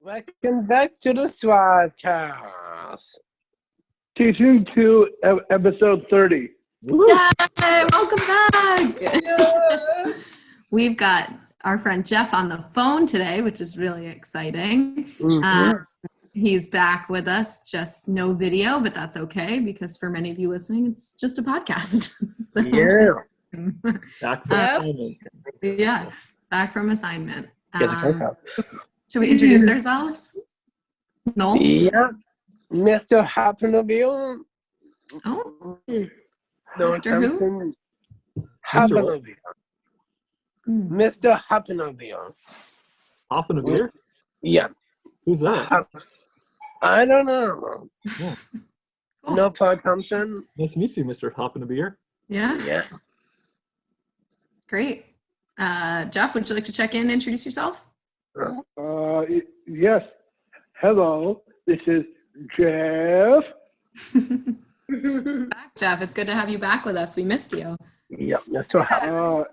Welcome back to the STRIVECast. Season 2, episode 30. Yay! Welcome back! We've got our friend Jeff on the phone today, which is really exciting. He's back with us, just no video, but that's okay because for many of you listening, it's just a podcast. So, Back from assignment. Yeah, back from assignment. Should we Mm-hmm. introduce ourselves? Noel? Yeah, Mr. Happenabile. Oh, No, Mr. who? Thompson. Happenabile. Mr. Happenabile. Hopping a beer? Yeah. Who's that? I don't know. Yeah. Cool. No, Paul Thompson. Nice to meet you, Mr. Hopping a beer. Yeah, Yeah. great. Jeff, would you like to check in and introduce yourself? Yes. Hello, this is Jeff. Back, Jeff. It's good to have you back with us. We missed you. Yeah, Mr. Happenabile.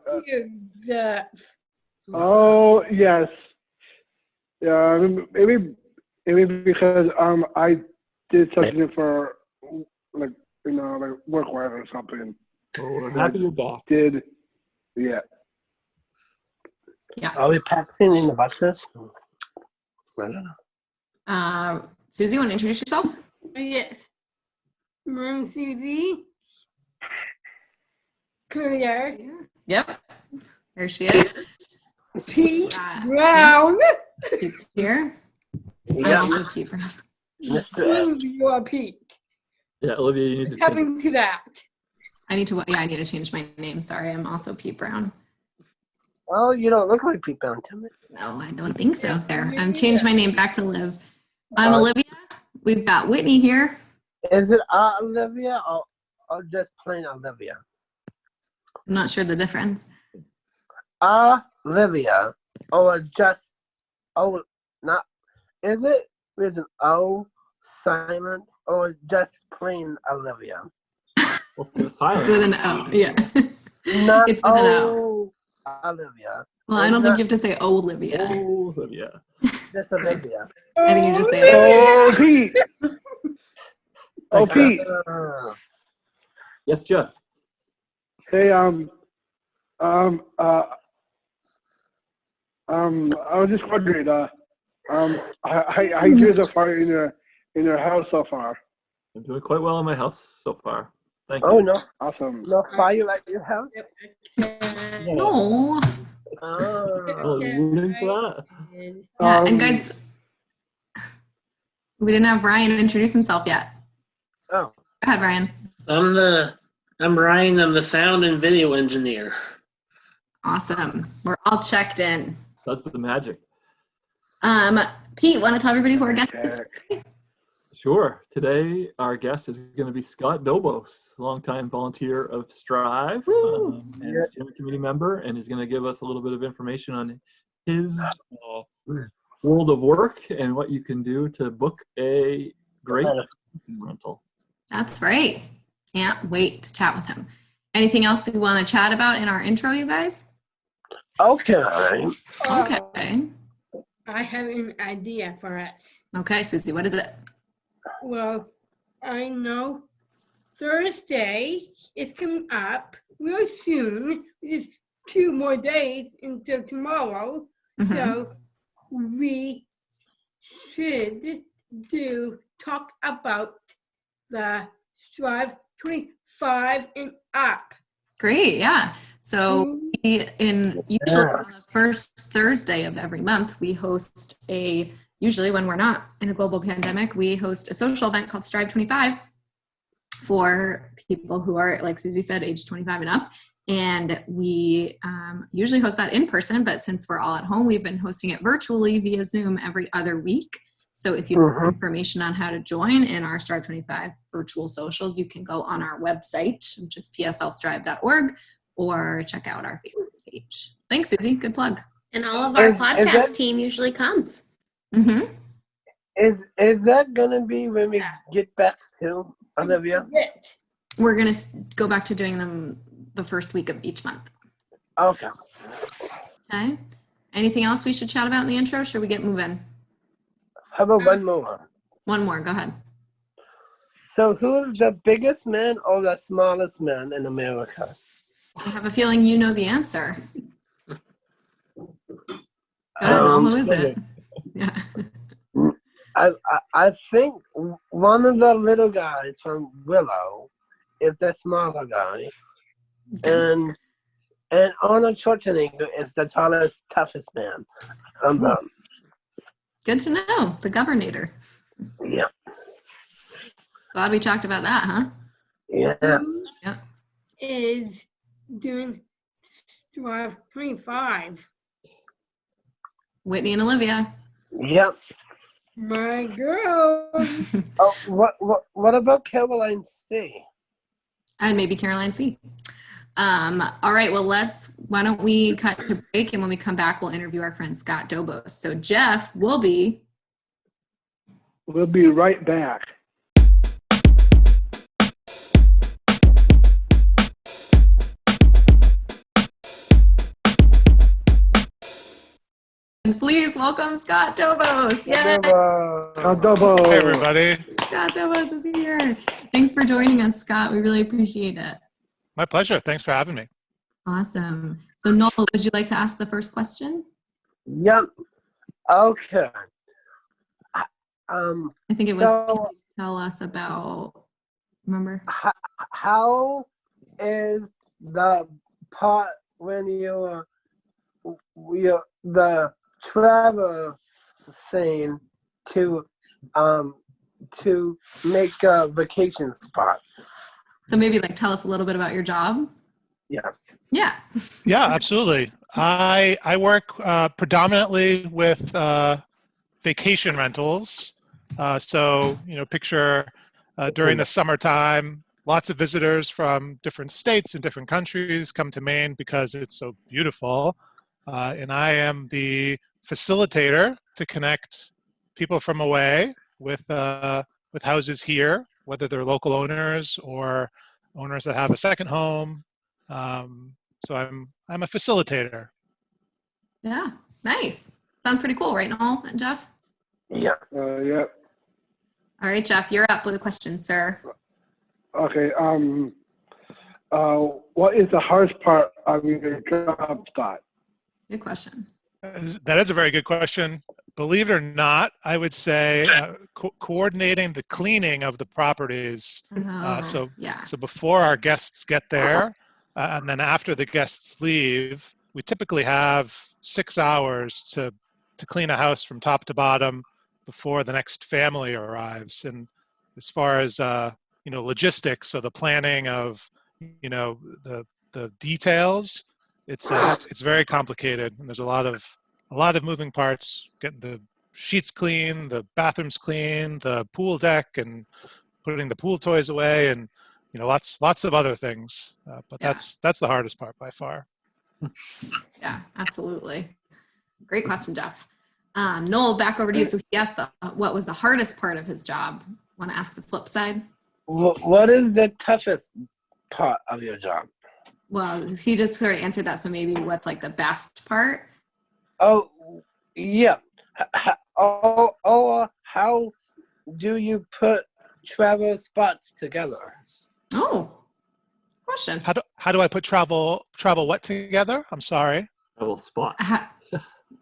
Oh, yes. Yeah, maybe because I did something for like work-wise or something. Oh, we're happy you're back. Yeah. Yeah. Are we practicing in the boxes? I don't know. Susie, want to introduce yourself? Yes. I'm Susie. Career. Yep. There she is. Pete Brown. Pete's here. Yeah, I'm also Pete Brown. Mr. You are Pete. Yeah, Olivia, you need to change. Coming to that. I need to change my name. Sorry, I'm also Pete Brown. Oh, you don't look like Pete Brown to me. No, I don't think so. There. I've changed my name back to Liv. I'm Olivia. We've got Whitney here. Is it Olivia or just plain Olivia? I'm not sure the difference. Olivia or just not? Is it with an O silent or just plain Olivia? Well, the silence. It's with an O. Yeah. Not It's with an O. Olivia. Well, I don't think you have to say Olivia. Oh, Olivia. Just Olivia. I think you just say Olivia. Oh, Pete. Oh, Pete. Yes, Jeff. Hey, I was just wondering, how you guys are in your house so far? I'm doing quite well in my house so far. Thank Oh, you. no. Awesome. No fire like your house? No. Oh, you rooting for that? Yeah, and guys, we didn't have Ryan introduce himself yet. Oh. Go ahead, Ryan. I'm Ryan. I'm the sound and video engineer. Awesome. We're all checked in. That's the magic. Pete, want to tell everybody who our guest is? Sure. Today, our guest is going to be Scott Dobos, longtime volunteer of Strive and steering committee member, and is going to give us a little bit of information on his world of work and what you can do to book a great rental. That's right. Can't wait to chat with him. Anything else we want to chat about in our intro, you guys? Okay. Okay. I have an idea for us. Okay, Susie, what is it? Well, I know Thursday is coming up real soon. Just 2 more days until tomorrow. Mhm. So we should talk about the Strive 25 and up. Great, yeah. So usually on the first Thursday of every month, we host usually when we're not in a global pandemic, we host a social event called Strive 25 for people who are, like Susie said, age 25 and up. And we usually host that in person, but since we're all at home, we've been hosting it virtually via Zoom every other week. So if you want information on how to join in our Strive 25 virtual socials, you can go on our website, which is pslstrive.org, or check out our Facebook page. Thanks, Susie. Good plug. And all of our podcast team usually comes. Mm-hmm. Is that gonna be when we get back to Olivia? We're going to go back to doing them the first week of each month. Okay. Okay. Anything else we should chat about in the intro? Should we get moving? How about one more? One more. Go ahead. So who's the biggest man or the smallest man in America? I have a feeling you know the answer. Go ahead, Noel. Who is it? Yeah. I think one of the little guys from Willow is the smaller guy, and Arnold Schwarzenegger is the tallest, toughest man. Good to know. The Governator. Yeah. Glad we talked about that, huh? Yeah. Who Yeah. is doing Strive 25? Whitney and Olivia. Yep. My girls. Oh, what about Caroline C? And maybe Caroline C. All right, well, why don't we cut to break, and when we come back, we'll interview our friend Scott Dobos. So Jeff will be. We'll be right back. And please welcome Scott Dobos. Yay! Scott Dobos. Hey, everybody. Scott Dobos is here. Thanks for joining us, Scott. We really appreciate it. My pleasure. Thanks for having me. Awesome. So Noel, would you like to ask the first question? Yep. Okay. I think it was, So- can you tell us about, remember? How is the part when you're the travel scene to make a vacation spot? So maybe like tell us a little bit about your job. Yeah. Yeah. Yeah, absolutely. I work predominantly with vacation rentals. So, picture during the summertime, lots of visitors from different states and different countries come to Maine because it's so beautiful. And I am the facilitator to connect people from away with houses here, whether they're local owners or owners that have a second home. So I'm a facilitator. Yeah. Nice. Sounds pretty cool, right, Noel and Jeff? Yeah. Yeah. All right, Jeff, you're up with a question, sir. Okay. What is the hardest part of your job, Scott? Good question. That is a very good question. Believe it or not, I would say coordinating the cleaning of the properties. So before our guests get there, and then after the guests leave, we typically have 6 hours to clean a house from top to bottom before the next family arrives. And as far as logistics, so the planning of the details, it's very complicated, and there's a lot of moving parts. Getting the sheets clean, the bathrooms clean, the pool deck, and putting the pool toys away, and lots of other things. But that's the hardest part by far. Yeah, absolutely. Great question, Jeff. Noel, back over to you. So he asked what was the hardest part of his job. Want to ask the flip side? What is the toughest part of your job? Well, he just sort of answered that. So maybe what's like the best part? Oh, yeah. How do you put travel spots together? Oh, question. How do I put travel what together? I'm sorry. Travel spot.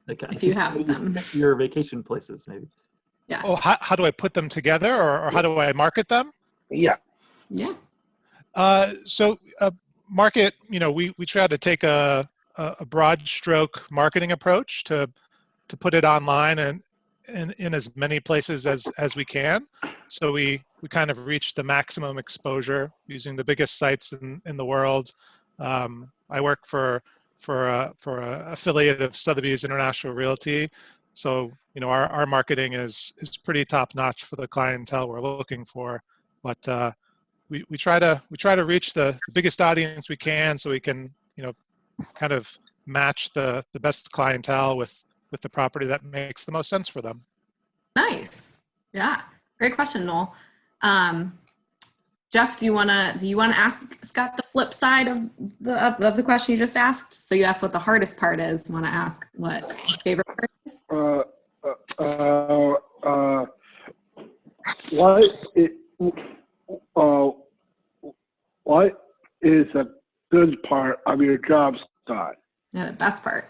Okay. If you have them. Your vacation places, maybe. Yeah. Oh, how do I put them together, or how do I market them? Yeah. Yeah. So market, we try to take a broad stroke marketing approach to put it online and in as many places as we can. So we kind of reach the maximum exposure using the biggest sites in the world. I work for a affiliate of Sotheby's International Realty. So, our marketing is pretty top notch for the clientele we're looking for. But we try to reach the biggest audience we can, so we can kind of match the best clientele with the property that makes the most sense for them. Nice. Yeah. Great question, Noel. Jeff, do you wanna ask Scott the flip side of the question you just asked? So you asked what the hardest part is. Want to ask what his favorite part is? What is a good part of your job, Scott? Yeah, the best part.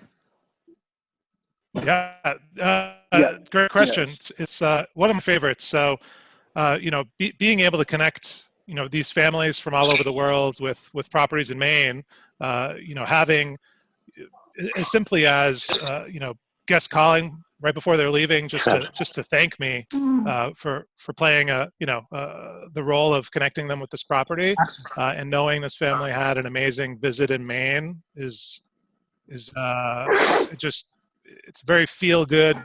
Yeah, great question. Yes. It's one of my favorites. So, being able to connect, these families from all over the world with properties in Maine, having as simply as, guests calling right before they're leaving just to thank me for playing the role of connecting them with this property, and knowing this family had an amazing visit in Maine is it's a very feel-good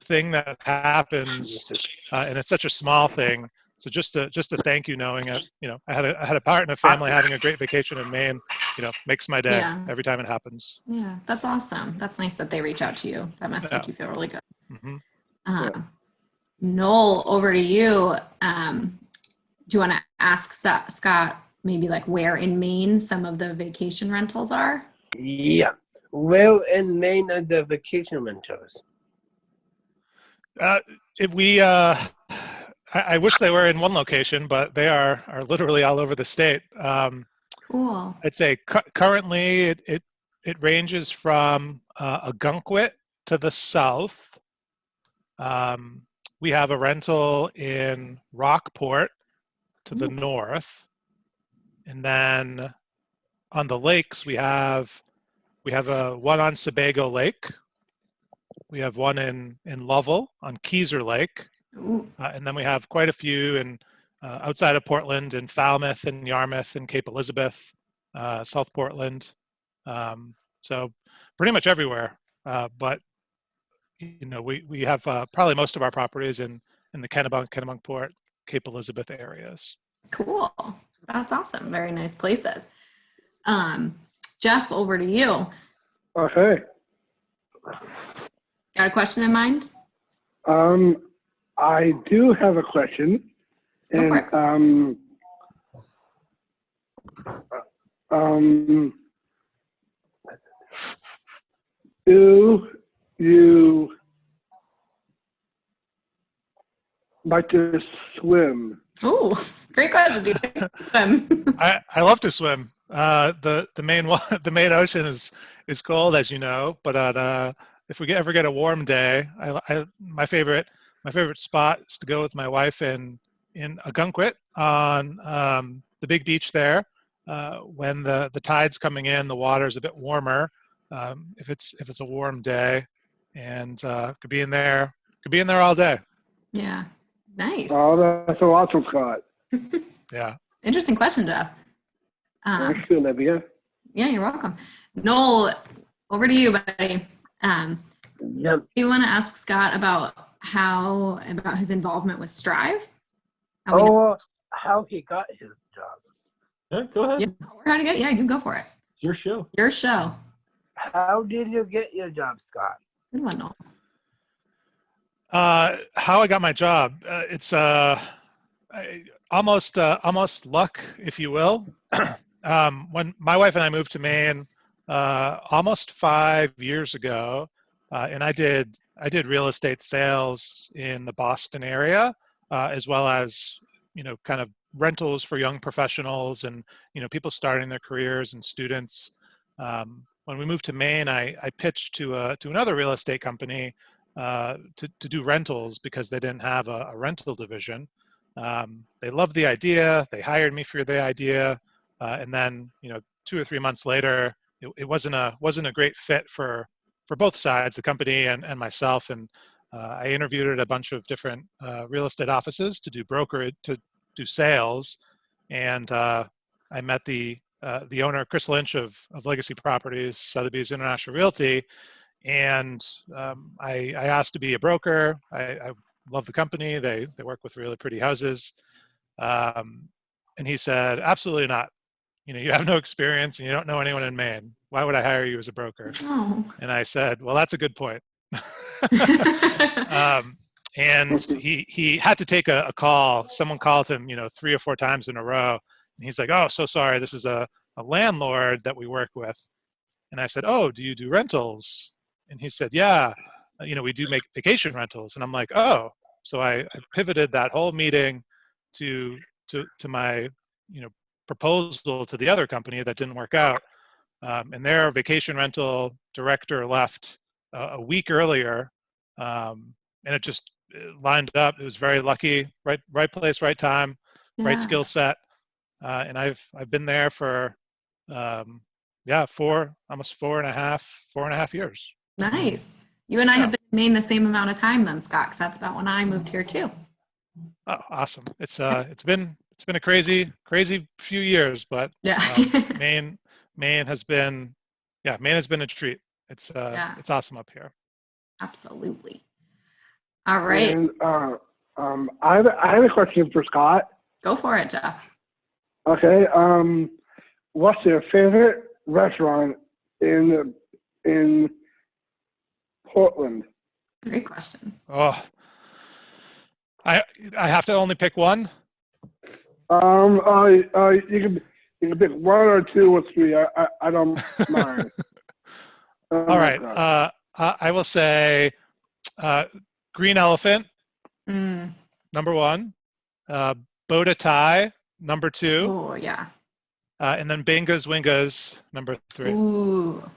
thing that happens, and it's such a small thing. So just to thank you, knowing it, I had a part in a family having a great vacation in Maine, makes my day every time it happens. Yeah, that's awesome. That's nice that they reach out to you. That must make you feel really good. Mm-hmm. Noel, over to you. Do you want to ask Scott maybe like where in Maine some of the vacation rentals are? Yeah. Where in Maine are the vacation rentals? I wish they were in one location, but they are literally all over the state. Cool. I'd say currently it ranges from Ogunquit to the south. We have a rental in Rockport to the north, and then on the lakes we have one on Sebago Lake. We have one in Lovell on Keyser Lake. And then we have quite a few outside of Portland in Falmouth and Yarmouth and Cape Elizabeth, South Portland. So pretty much everywhere. But we have probably most of our properties in the Kennebunkport, Cape Elizabeth areas. Cool. That's awesome. Very nice places. Jeff, over to you. Okay. Got a question in mind? I do have a question. Go for And do you like to swim? Oh, great question. Do you like to swim? I love to swim. The Maine Ocean is cold, as you know, but if we ever get a warm day, my favorite spot is to go with my wife in Ogunquit on the big beach there. When the tide's coming in, the water's a bit warmer. If it's a warm day, and could be in there all day. Yeah, nice. Oh, that's so awesome, Scott. Yeah. Interesting question, Jeff. Thank you, Olivia. Yeah, you're welcome. Noel, over to you, buddy. Yep. Do you want to ask Scott about his involvement with Strive? How he got his job. Yeah, go ahead. Yeah, or how to get? Yeah, you can go for it. Your show. Your show. How did you get your job, Scott? Good one, Noel. How I got my job? It's almost luck, if you will. When my wife and I moved to Maine almost 5 years ago, and I did real estate sales in the Boston area, as well as kind of rentals for young professionals and people starting their careers and students. When we moved to Maine, I pitched to another real estate company to do rentals because they didn't have a rental division. They loved the idea. They hired me for the idea, and then 2 or 3 months later, it wasn't a great fit for both sides, the company and myself. And I interviewed at a bunch of different real estate offices to do brokerage, to do sales, and I met the owner, Chris Lynch of Legacy Properties, Sotheby's International Realty, and I asked to be a broker. I love the company. They work with really pretty houses, and he said, "Absolutely not. You have no experience and you don't know anyone in Maine. Why would I hire you as a broker?" Oh. And I said, "Well, that's a good point." and he had to take a call. Someone called him, 3 or 4 times in a row, and he's like, "Oh, so sorry. This is a landlord that we work with." And I said, "Oh, do you do rentals?" And he said, "Yeah, we do make vacation rentals." And I'm like, "Oh." So I pivoted that whole meeting to my proposal to the other company that didn't work out. And their vacation rental director left a week earlier, and it just lined up. It was very lucky, right place, right time, right skill set. And I've been there for almost four and a half years. Nice. You and I have been in Maine the same amount of time then, Scott, 'cause that's about when I moved here too. Oh, awesome! It's been a crazy few years, but Maine has been a treat. It's awesome up here. Absolutely. All right. And I have a question for Scott. Go for it, Jeff. Okay. What's your favorite restaurant in Portland? Great question. Oh, I have to only pick one. You can pick 1 or 2 or 3. I don't mind. All right. I will say Green Elephant, number 1. Boda Thai, number 2. Oh, yeah. And then Binga's Wingas, number 3. Ooh.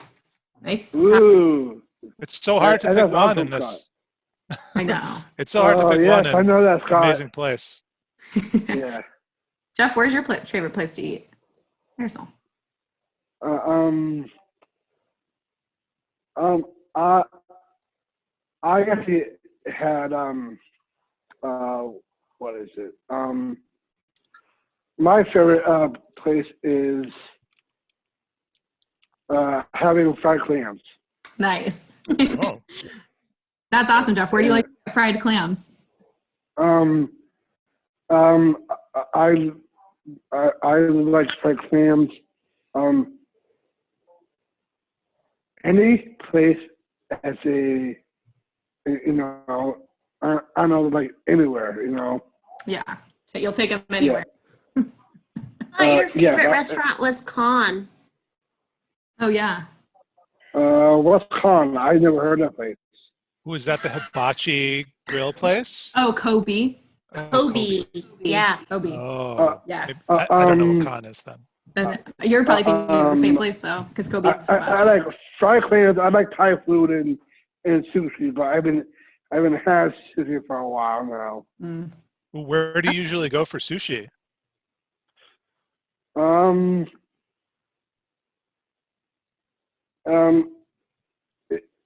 Nice. Ooh. It's so hard to pick one in this. I know. It's so hard to pick one in I know that, Scott. amazing place. Yeah. Jeff, where's your favorite place to eat? Here's Noel. I actually had what is it? My favorite place is having fried clams. Nice. Oh. That's awesome, Jeff. Where do you like fried clams? I like fried clams. Any place as a, I don't know, like anywhere, Yeah. You'll take them anywhere. Your favorite restaurant was Con. Oh, yeah. What's Con? I never heard of that place. Who is that? The hibachi grill place? Oh, Kobe. Kobe. Yeah. Kobe. Oh, yes. I don't know what Con is then. And you're probably thinking of the same place though, because Kobe. I like fried clams. I like Thai food and sushi, but I haven't had sushi for a while now. Where do you usually go for sushi?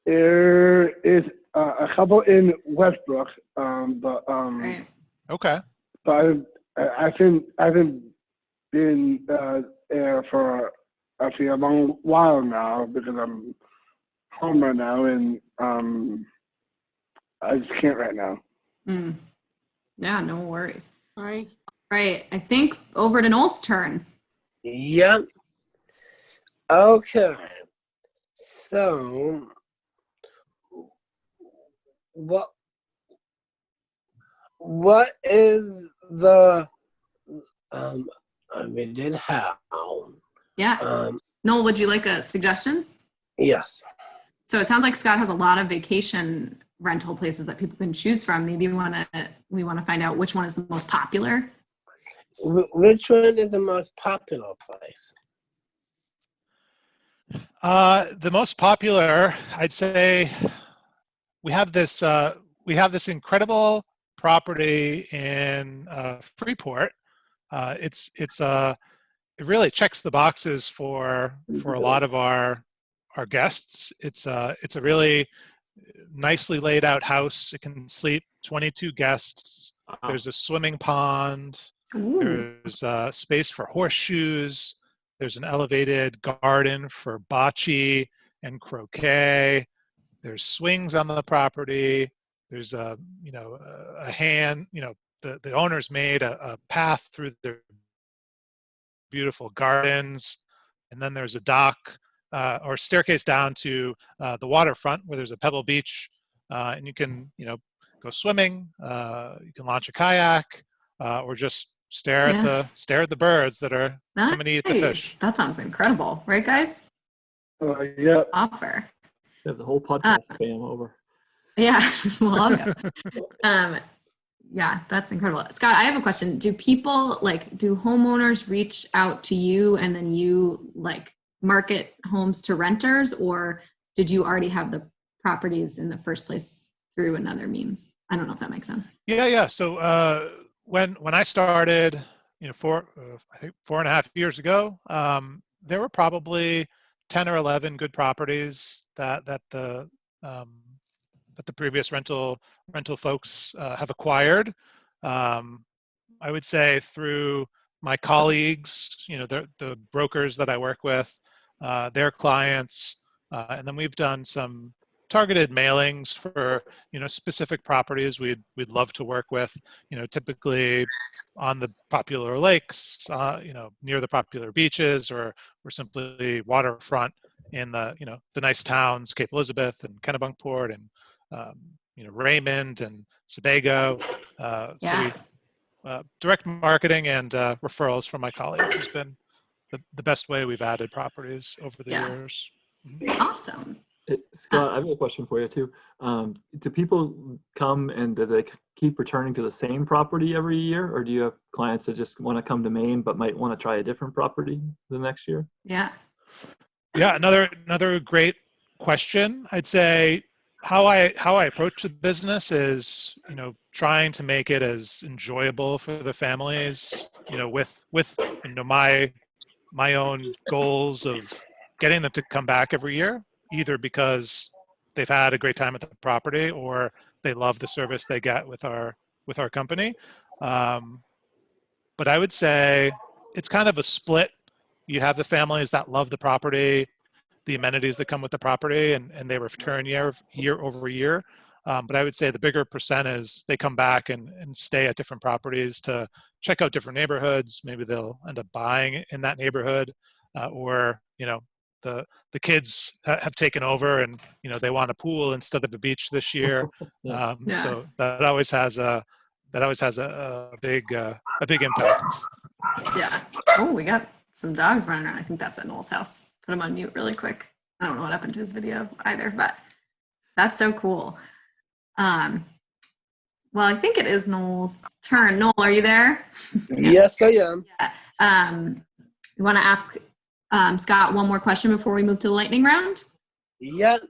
There is a couple in Westbrook, but Right. Okay. But I haven't been there for actually a long while now because I'm home right now and I just can't right now. Yeah, no worries. All right. Right. I think over to Noel's turn. Yep. Okay. So, what is the we did how? Yeah. Noel, would you like a suggestion? Yes. So it sounds like Scott has a lot of vacation rental places that people can choose from. Maybe we want to find out which one is the most popular. Which one is the most popular place? The most popular, I'd say, we have this incredible property in Freeport. It really checks the boxes for a lot of our guests. It's a really nicely laid out house. It can sleep 22 guests. There's a swimming pond. Ooh. There's space for horseshoes. There's an elevated garden for bocce and croquet. There's swings on the property. There's the owners made a path through their beautiful gardens, and then there's a dock or staircase down to the waterfront where there's a pebble beach, and you can go swimming. You can launch a kayak, or just stare at the birds that are coming to eat the fish. That sounds incredible, right, guys? Yeah. Offer. We have the whole podcast fam over. Yeah, well, I'll go. Yeah, that's incredible. Scott, I have a question. Do homeowners reach out to you and then you market homes to renters, or did you already have the properties in the first place through another means? I don't know if that makes sense. Yeah. So when I started, I think 4.5 years ago, there were probably 10 or 11 good properties that the previous rental folks have acquired. I would say through my colleagues, the brokers that I work with, their clients, and then we've done some targeted mailings for specific properties we'd love to work with. Typically on the popular lakes, near the popular beaches, or simply waterfront in the the nice towns, Cape Elizabeth and Kennebunkport and Raymond and Sebago. So we direct marketing and referrals from my colleagues has been the best way we've added properties over the years. Awesome. Scott, I have a question for you too. Do people come and do they keep returning to the same property every year, or do you have clients that just want to come to Maine but might want to try a different property the next year? Yeah. Another great question. I'd say how I approach the business is, trying to make it as enjoyable for the families, with my own goals of getting them to come back every year, either because they've had a great time at the property or they love the service they get with our company. But I would say it's kind of a split. You have the families that love the property, the amenities that come with the property, and they return year over year. But I would say the bigger percent is they come back and stay at different properties to check out different neighborhoods. Maybe they'll end up buying in that neighborhood, or the kids have taken over and they want a pool instead of a beach this year. So that always has a big impact. Yeah. Oh, we got some dogs running around. I think that's at Noel's house. Put him on mute really quick. I don't know what happened to his video either, but that's so cool. Well, I think it is Noel's turn. Noel, are you there? Yes, I am. Yeah. You want to ask Scott one more question before we move to the lightning round? Yep.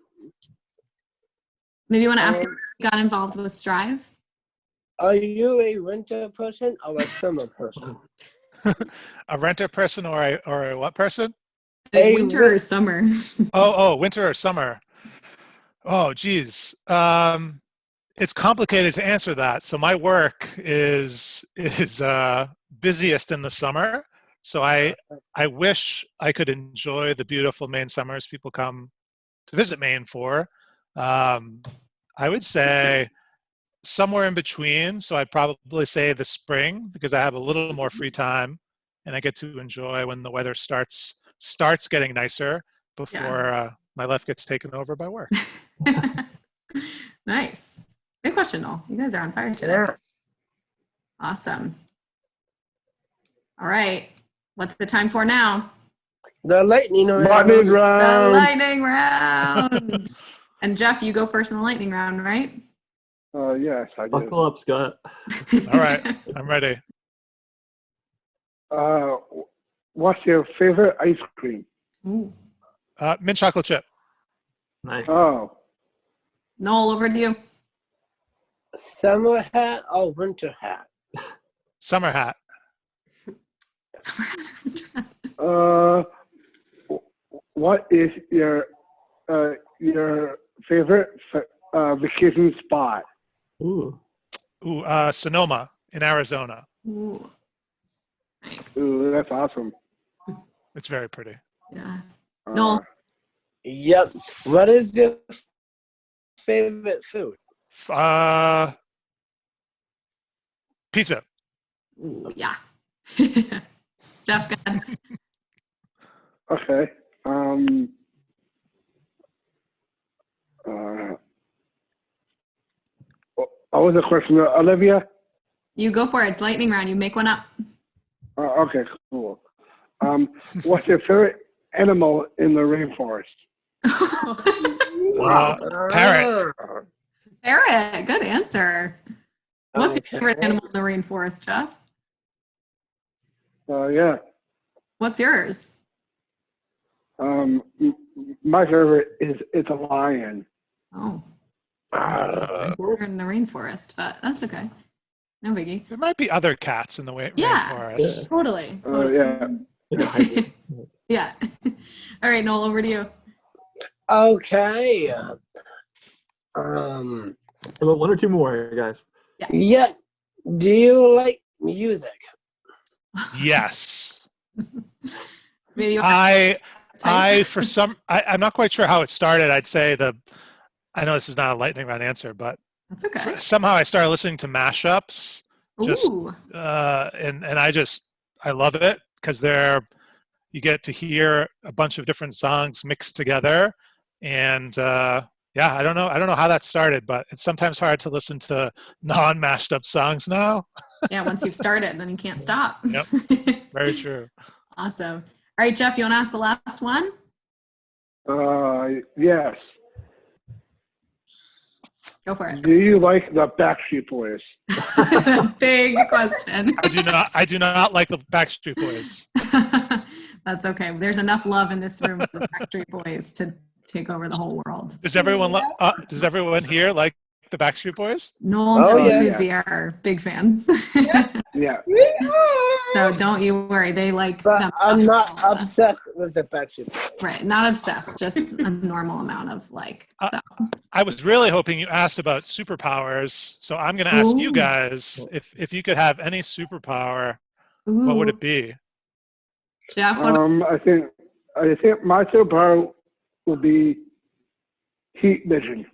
Maybe you want to ask if you got involved with Strive? Are you a winter person or a summer person? A renter person or a what person? Winter or summer? Oh, winter or summer. Oh, geez. It's complicated to answer that. So my work is busiest in the summer. So I wish I could enjoy the beautiful Maine summers people come to visit Maine for. I would say somewhere in between. So I'd probably say the spring, because I have a little more free time and I get to enjoy when the weather starts getting nicer before my life gets taken over by work. Nice. Good question, Noel. You guys are on fire today. Yeah. Awesome. All right. What's the time for now? The lightning round. The lightning round. And Jeff, you go first in the lightning round, right? Yes, I do. Buckle up, Scott. All right, I'm ready. What's your favorite ice cream? Ooh. Mint chocolate chip. Nice. Oh. Noel, over to you. Summer hat or winter hat? Summer hat. What is your favorite vacation spot? Ooh. Sonoma in Arizona. Ooh. Nice. Ooh, that's awesome. It's very pretty. Yeah. Noel. Yep. What is your favorite food? Pizza. Ooh, yeah. Jeff, go ahead. Okay. was the question, Olivia? You go for it. It's lightning round. You make one up. Okay, cool. What's your favorite animal in the rainforest? Parrot. Parrot. Good answer. What's Okay. your favorite animal in the rainforest, Jeff? Yeah. What's yours? My favorite is it's a lion. Oh. We're in the rainforest, but that's okay. No biggie. There might be other cats in the rainforest. Yeah, totally. Yeah. Yeah. All right, Noel, over to you. Okay. About one or two more, guys. Yeah. Do you like music? Yes. Maybe I'm not quite sure how it started. I'd say I know this is not a lightning round answer, but that's okay. Somehow I started listening to mashups. And I love it because you get to hear a bunch of different songs mixed together. And I don't know how that started, but it's sometimes hard to listen to non-mashed up songs now. Yeah, once you've started, then you can't stop. Yep, very true. Awesome. All right, Jeff, you want to ask the last one? Yes. Go for it. Do you like the Backstreet Boys? Big question. I do not like the Backstreet Boys. That's okay. There's enough love in this room for the Backstreet Boys to take over the whole world. Does everyone here like the Backstreet Boys? Noel and Susie are big fans. Yeah. So don't you worry. They like them. I'm not obsessed with the Backstreet Boys. Right. Not obsessed. Just a normal amount of like. So. I was really hoping you asked about superpowers. So I'm going to ask you guys if you could have any superpower, what would it be? Jeff, I think my superpower will be heat vision.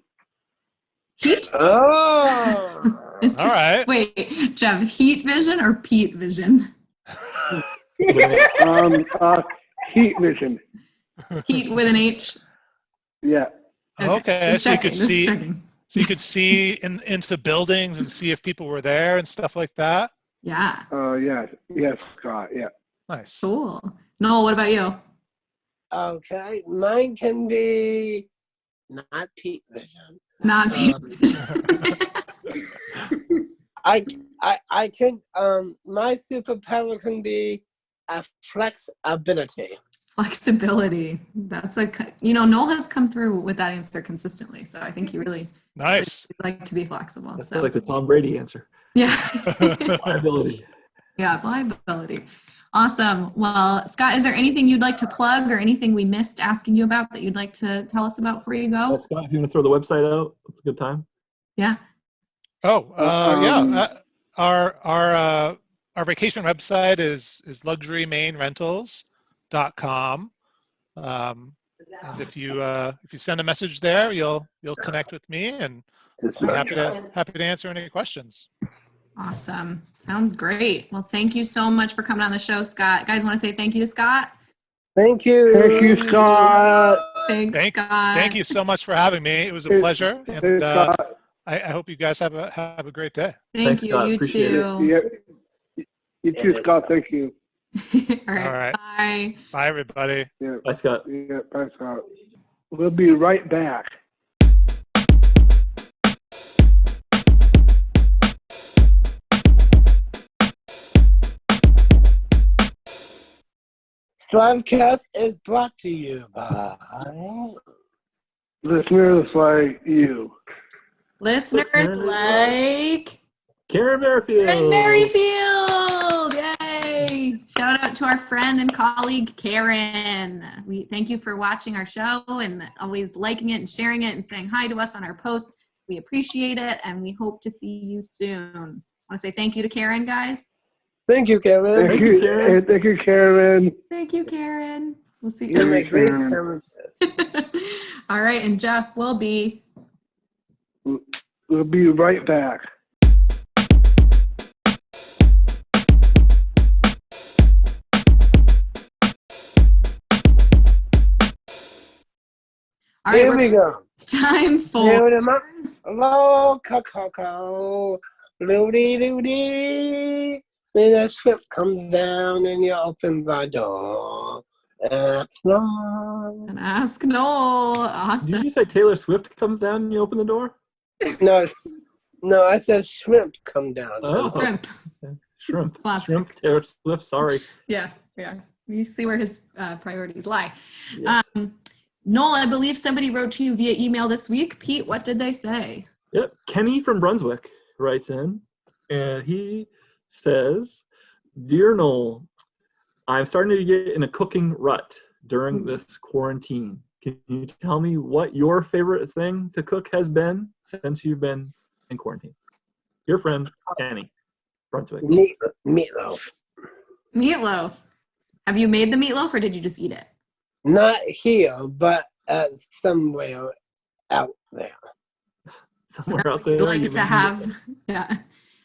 Heat? Oh. All right. Wait, Jeff, heat vision or Pete vision? Heat vision. Heat with an H? Yeah. Okay. So you could see into buildings and see if people were there and stuff like that. Yeah. Yes, Scott. Yeah. Nice. Cool. Noel, what about you? Okay. Mine can be not Pete vision. Not Pete vision. I can my superpower can be flexibility. Flexibility. That's Noel has come through with that answer consistently. So I think he really nice. Like to be flexible. That's like the Tom Brady answer. Yeah. Liability. Yeah, liability. Awesome. Well, Scott, is there anything you'd like to plug or anything we missed asking you about that you'd like to tell us about before you go? Scott, if you want to throw the website out, it's a good time. Yeah. Our vacation website is luxurymainerentals.com. And if you send a message there, you'll connect with me, and I'm happy to answer any questions. Awesome. Sounds great. Well, thank you so much for coming on the show, Scott. Guys, want to say thank you to Scott? Thank you. Thank you, Scott. Thanks, Scott. Thank you so much for having me. It was a pleasure, and I hope you guys have a great day. Thanks, you. Scott. You too. You too, Scott. Thank you. All right. Bye. Bye, everybody. Yeah. Bye, Scott. Yeah, bye, Scott. We'll be right back. STRIVECast is brought to you by listeners like you. Listeners like Karen Merrifield. Yay! Shout out to our friend and colleague Karen. We thank you for watching our show and always liking it and sharing it and saying hi to us on our posts. We appreciate it, and we hope to see you soon. I want to say thank you to Karen, guys. Thank you, Karen. Thank you, Karen. Thank you, Karen. Thank you, Karen. We'll see you. You make great sandwiches. All right, and Jeff will be. We'll be right back. All right, Here we go. it's time for. Here them up. Hello, Coco. Loody doody. When a ship comes down and you open the door. Ask Noel. And ask Noel. Did Awesome. you say Taylor Swift comes down and you open the door? No, I said shrimp come down. Oh. Shrimp. Shrimp. Classic. Shrimp, Taylor Swift, sorry. Yeah. You see where his priorities lie. Yes. Noel, I believe somebody wrote to you via email this week. Pete, what did they say? Yep. Kenny from Brunswick writes in, and he says, Dear Noel, I'm starting to get in a cooking rut during this quarantine. Can you tell me what your favorite thing to cook has been since you've been in quarantine? Your friend, Kenny, Brunswick. Meatloaf. Meatloaf. Have you made the meatloaf or did you just eat it? Not here, but somewhere out there. Somewhere out there. You'd like to have, yeah.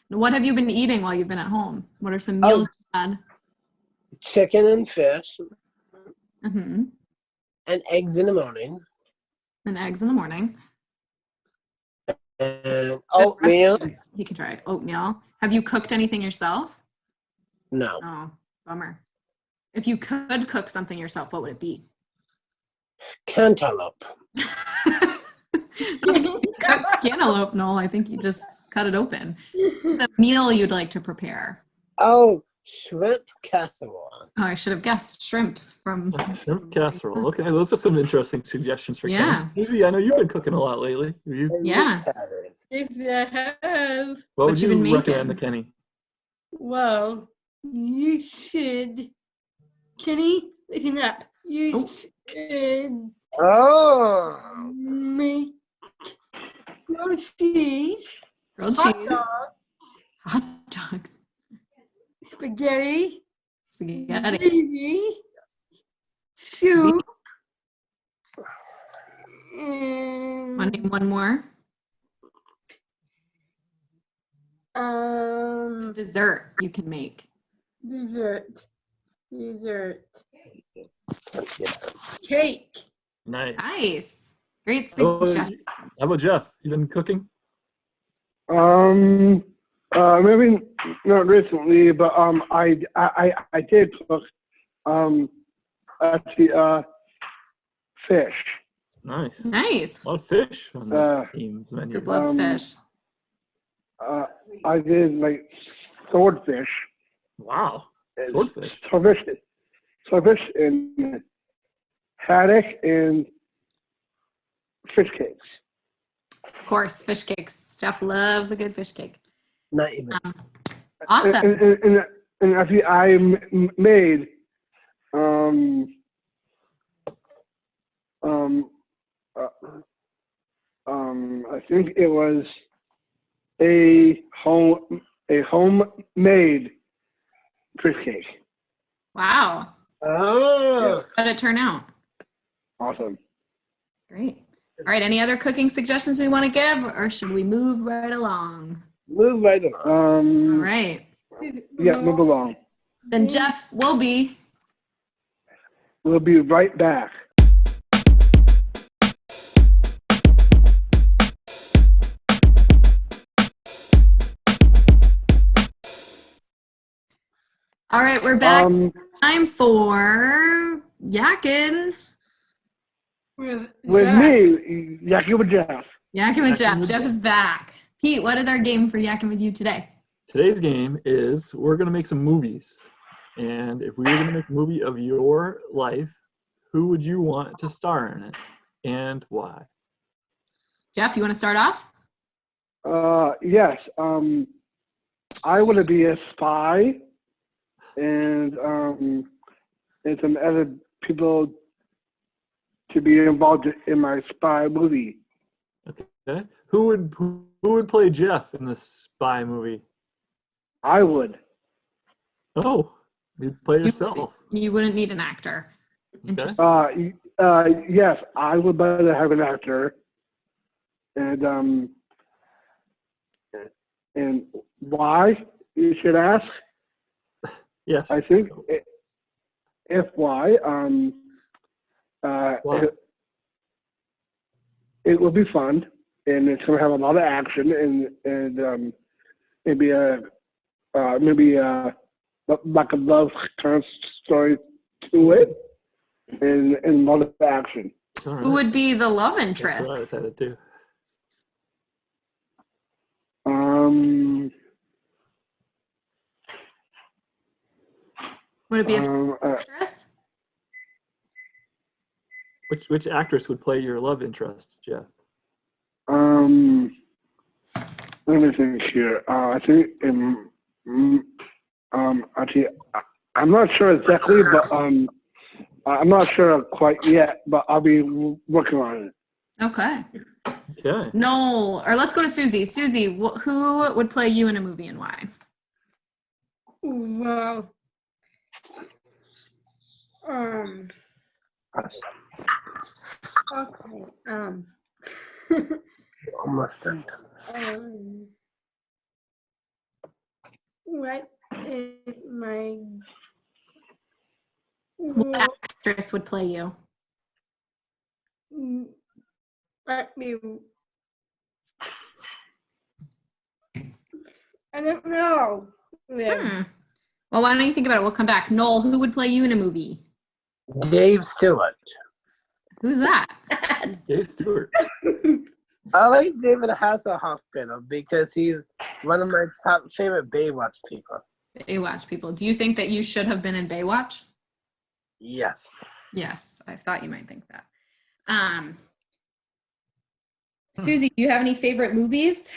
What have you been eating while you've been at home? What are some meals you had? Chicken and fish. Mm-hmm. And eggs in the morning. And eggs in the morning. And oatmeal. You can try oatmeal. Have you cooked anything yourself? No. Oh, bummer. If you could cook something yourself, what would it be? Cantaloupe. Cantaloupe, Noel. I think you just cut it open. It's a meal you'd like to prepare. Oh, shrimp casserole. Oh, I should have guessed shrimp from. Shrimp casserole. Okay, those are some interesting suggestions for Kenny. Susie, I know you've been cooking a lot lately. Yeah. If I have. What would you been recommend making? to Kenny? Well, you should. Kenny, listen up. You should make grilled cheese. Grilled hot cheese. dogs, Hot dogs. spaghetti. Spaghetti. Soup. Want to name one more? Dessert you can make. Dessert. Cake. Nice. Great suggestion. How about Jeff? You been cooking? Maybe not recently, but I did cook actually fish. Nice. A lot of fish on the team's menu. Scoop loves fish. I did like swordfish. Wow. Swordfish. Swordfish and haddock and fish cakes. Of course, fish cakes. Jeff loves a good fish cake. Not even. Awesome. And actually, I made I think it was a homemade fish cake. Wow. Oh. How did it turn out? Awesome. Great. All right. Any other cooking suggestions we want to give, or should we move right along? Move right along. All right. Yeah, move along. Then Jeff will be. We'll be right back. All right, we're back. Time for Yakkin. With me, Yakkin with Jeff. Yakkin with Jeff. Jeff is back. Pete, what is our game for Yakkin with you today? Today's game is we're going to make some movies. And if we were going to make a movie of your life, who would you want to star in it and why? Jeff, you want to start off? Yes. I want to be a spy and some other people to be involved in my spy movie. Okay. Who would play Jeff in the spy movie? I would. Oh, you'd play yourself. You wouldn't need an actor. Interesting. Yes, I would rather have an actor. And why, you should ask? Yes. I think if why, why? it will be fun, and it's gonna have a lot of action, and maybe like a love kind of story to it, and a lot of action. All right. Who would be the love That's interest? what I decided too. Would it be a actress? Which actress would play your love interest, Jeff? Let me think here. I think actually, I'm not sure exactly, but I'm not sure quite yet, but I'll be working on it. Okay. Okay. Noel, or let's go to Susie. Susie, who would play you in a movie and why? Well, okay, Almost done. what is my What actress would play you? let me I don't know. Well, why don't you think about it? We'll come back. Noel, who would play you in a movie? Dave Stewart. Who's that? Dave Stewart. I like David Hasselhoff better because he's one of my top favorite Baywatch people. Baywatch people. Do you think that you should have been in Baywatch? Yes. Yes, I thought you might think that. Susie, do you have any favorite movies?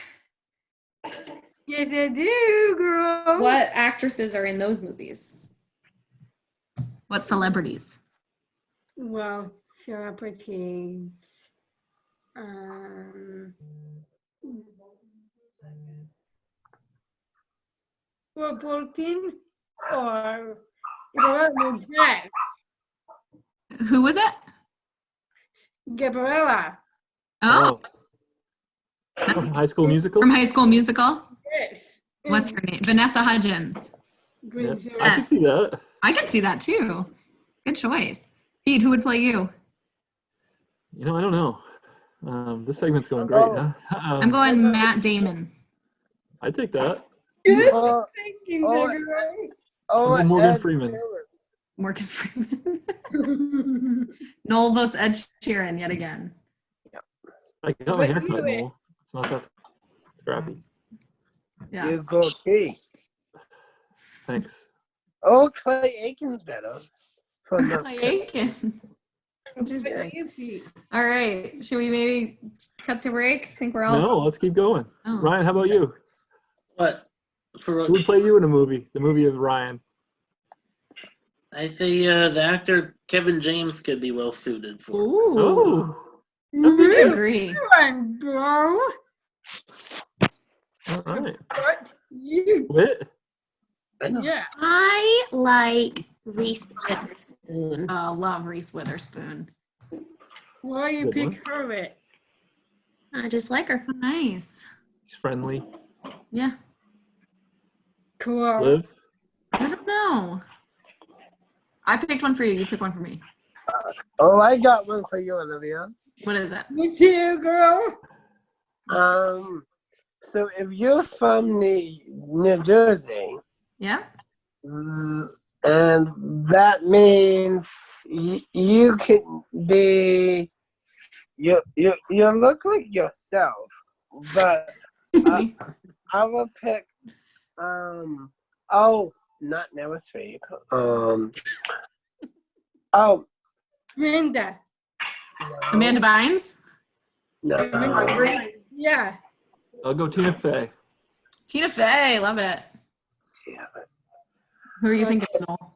Yes, I do, girl. What actresses are in those movies? What celebrities? Well, celebrities. Reporting or Gabriella. Who was it? Gabriella. Oh. From High School Musical? From High School Musical? Yes. What's her name? Vanessa Hudgens. Yeah, I can see that. I can see that too. Good choice. Pete, who would play you? You know, I don't know. This segment's going great, huh? I'm going Matt Damon. I take that. Morgan Freeman. Morgan Freeman. Noel votes Ed Sheeran yet again. I got my haircut, Noel. It's not that scrappy. Yeah. You go T. Thanks. Oh, Clay Aiken's better. Clay Aiken. Interesting. All right. Should we maybe cut to break? I think we're all. No, let's keep going. Oh. Ryan, how about you? What? Who would play you in a movie? The movie of Ryan. I say the actor Kevin James could be well suited for. Ooh. I agree. Bro. All right. What? You? Wit? Yeah. I like Reese Witherspoon. Oh, love Reese Witherspoon. Why you Good pick her? It? I just like her. Nice. He's friendly. Yeah. Cool. Liv? I don't know. I picked one for you. You pick one for me. Oh, I got one for you, Olivia. What is it? Me too, girl. So if you're from New Jersey, Yeah. and that means you can be you look like yourself, but I will pick not Never Sleep. Linda. Amanda Bynes? No. Yeah. I'll go Tina Fey. Tina Fey. Love it. Yeah. Who are you thinking, Noel?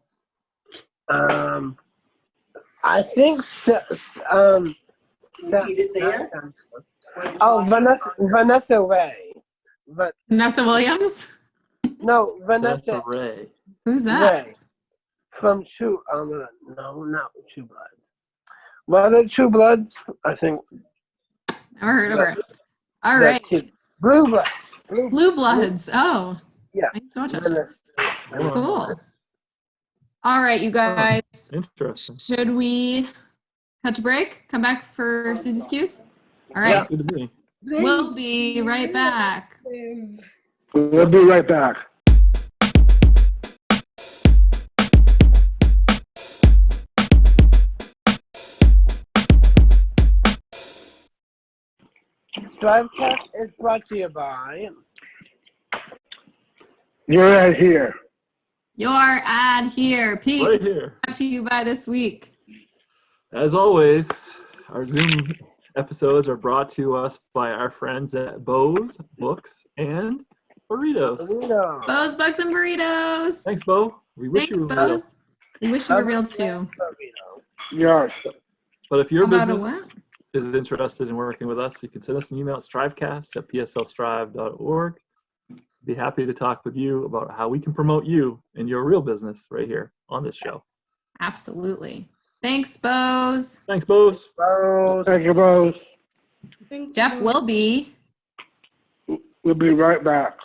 I think Vanessa Ray. But Vanessa Williams? no, Vanessa Ray. Who's that? Ray. From no, not True Bloods. Well, the True Bloods, I think. Never heard of her. All right. Blue Bloods. Blue Bloods. Oh. Yeah. Cool. All right, you guys. Interesting. Should we cut to break? Come back for Susie's cues? All right. Sounds good to me. We'll be right back. We'll be right back. STRIVECast is brought to you by You're right here. Your ad here. Pete, Right here. brought to you by this week. As always, our Zoom episodes are brought to us by our friends at Bo's Books and Burritos. Bo's Bugs and Burritos. Thanks, Bo. We wish Thanks, you were real. Bo's. We wish you were real too. Yes. But if your About a business what? is interested in working with us, you can send us an email at strivecast@pslstrive.org. Be happy to talk with you about how we can promote you and your real business right here on this show. Absolutely. Thanks, Bo's. Thanks, Bo's. Thank you, both. Jeff will be. We'll be right back.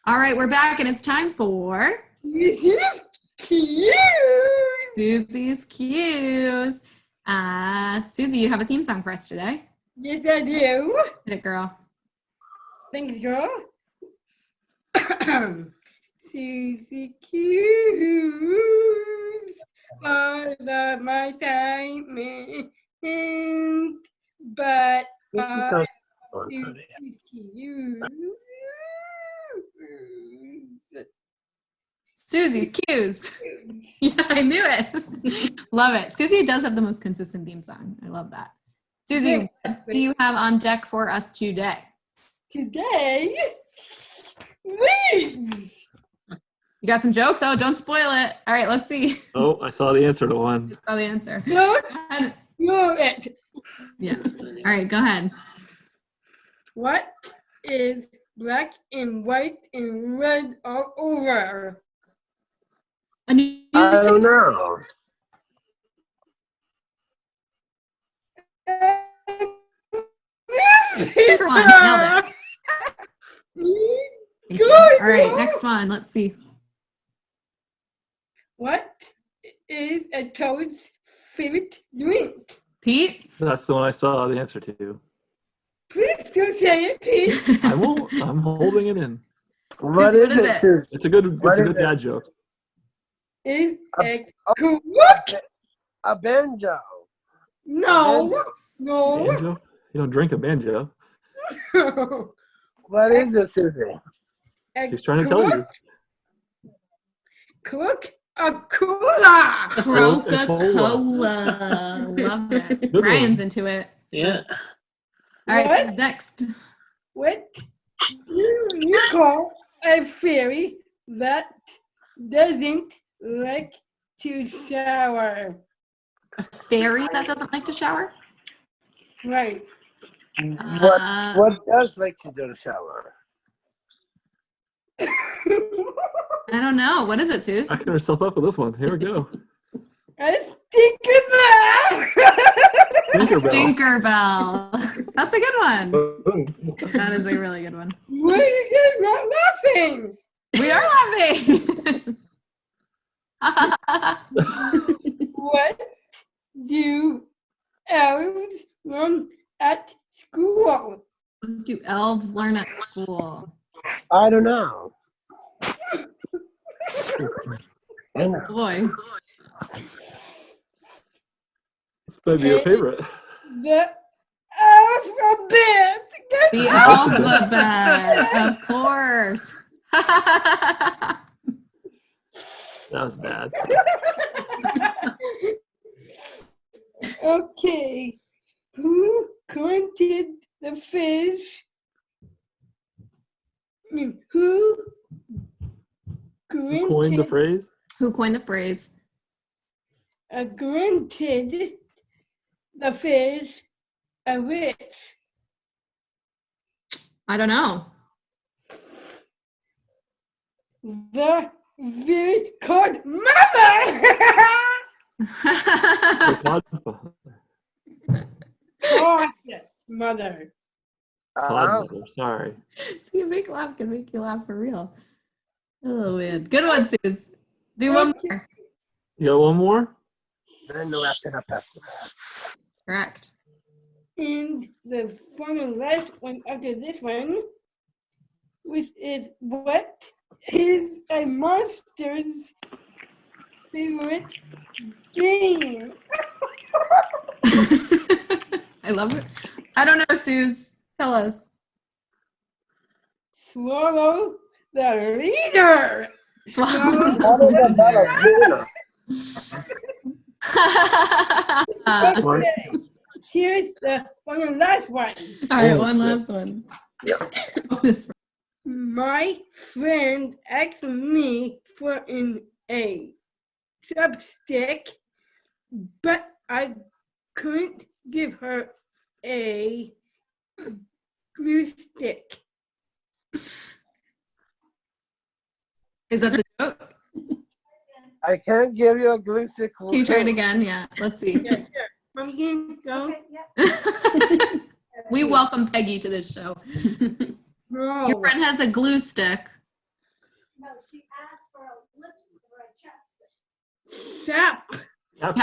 All right, we're back, and it's time for Cute. Susie's Cues. Susie, you have a theme song for us today. Yes, I do. Hit it, girl. Thanks, girl. Susie Q's all of my assignment, but Susie's Q's. Susie's Cues. Yeah, I knew it. Love it. Susie does have the most consistent theme song. I love that. Susie, what do you have on deck for us today? Today, wigs. You got some jokes? Oh, don't spoil it. All right, let's see. Oh, I saw the answer to one. Saw the answer. No, And- no, it. yeah. All right, go ahead. What is black and white and red all over? A new I don't know. Come on, nailed it. Thank you. All right, next one. Let's see. What is a toad's favorite drink? Pete? That's the one I saw the answer to. Please don't say it, Pete. I won't. I'm holding it in. What Susie, is what is it? it? Susie? It's a good What is it? dad joke. Is a Oh. crook? A banjo. No. No. Banjo? You don't drink a banjo. What is it, Susie? A She's trying to tell you. Crook a cola. Coca-Cola. Love it. Good Ryan's one. into it. Yeah. All right, What? who's next? What do you call a fairy that doesn't like to shower? A fairy that doesn't like to shower? Right. What does like to do to shower? I don't know. What is it, Suze? Backing herself up with this one. Here we go. A stinker bell. Tinkerbell. Stinker bell. That's a good one. That is a really good one. Why are you guys not laughing? We are laughing. What do elves learn at school? What do elves learn at school? I don't know. I know. Boy. This might be your favorite. The alphabet. The alphabet, of course. That was bad. Okay. Who coined the fish? Who Who coined the phrase? Who coined the phrase? Granted the fish a witch? I don't know. The very called mother. Mother. Godmother, sorry. See, a big laugh can make you laugh for real. Oh, man. Good one, Suze. Do one more. You got one more? Then you'll have to have that. Correct. And the final last one after this one, which is what is a monster's favorite game? I love it. I don't know, Suze. Tell us. Swallow the leader. Swallow Okay. Here's the one last one. All right, one last one. My friend asked me for a chopstick, but I couldn't give her a glue stick. Is that the joke? I can't give you a glue stick. Can you try it again? Yeah, let's see. Yes, sir. Pumpkin, go. We welcome Peggy to this show. No. Your friend has a glue stick. No, she asked for a lipstick or a chapstick.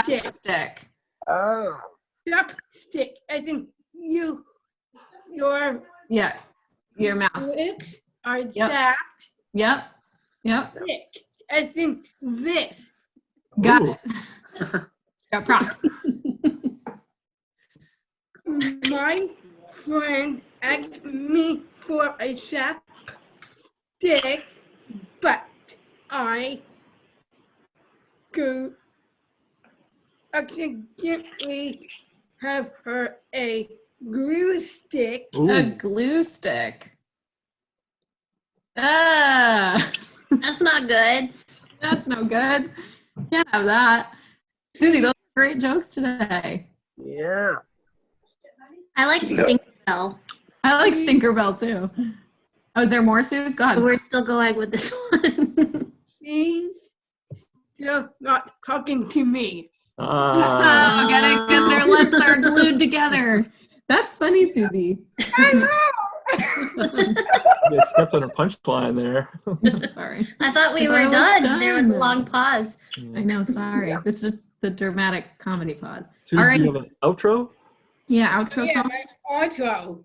Chapstick. Stick. Oh. Chapstick, as in your Yeah, your mouth. lips are chapped. Yep. Stick, as in this. Got Ooh. it. Got props. My friend asked me for a chapstick, but I could accidentally have her a glue stick. Ooh. A glue stick. Ah, That's not good. that's no good. Can't have that. Susie, those are great jokes today. Yeah. I like Stinkerbell. I like Stinkerbell too. Oh, is there more, Suze? Go ahead. We're still going with this one. She's still not talking to me. Oh, get it? Because their lips are glued together. That's funny, Susie. I know. You stepped on a punchline there. Sorry. I thought we I were thought it was done. There was a done. long pause. I know, sorry. This is the dramatic comedy pause. Susie, All right. do you have an outro? Yeah, outro Yeah, song. my outro.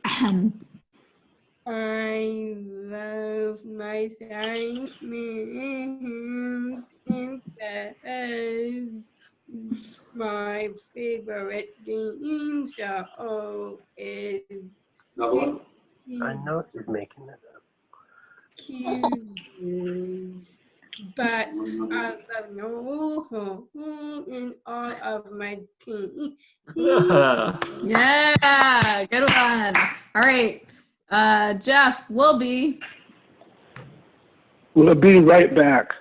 Ahem. I love my assignment because my favorite game show is I know she's making it up. Cues. But I love Noel and all of my team. Yeah, good one. All right. Jeff will be. We'll be right back.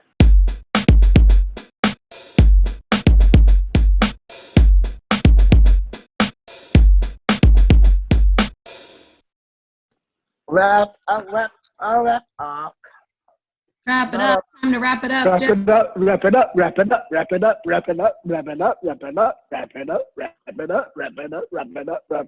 Wrap up. Wrap it up. Time to wrap it up. Wrap Jeff. it up, wrap it up, wrap it up, wrap it up, wrap it up, wrap it up, wrap it up, wrap it up, wrap it up, wrap it up, wrap it up, wrap.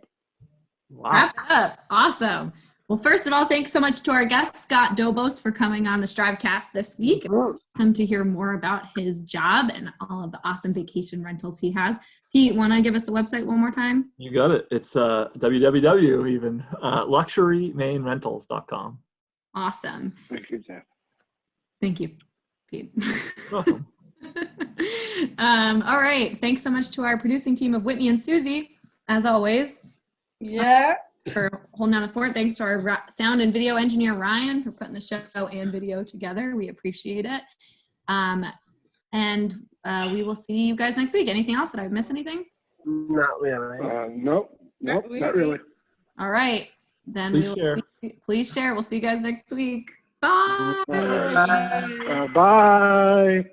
Wow. Wrap it up. Awesome. Well, first of all, thanks so much to our guest, Scott Dobos, for coming on the STRIVEcast this week. It's awesome to hear more about his job and all of the awesome vacation rentals he has. Pete, want to give us the website one more time? You got it. It's www.luxurymainrentals.com. Awesome. Thank you, Jeff. Thank you, Pete. Welcome. All right. Thanks so much to our producing team of Whitney and Susie, as always, Yeah. for holding down the fort. Thanks to our sound and video engineer, Ryan, for putting the show and video together. We appreciate it. And we will see you guys next week. Anything else? Did I miss anything? Not really. Nope, not really. All right. Then Please we will share. please share. We'll see you guys next week. Bye. Bye.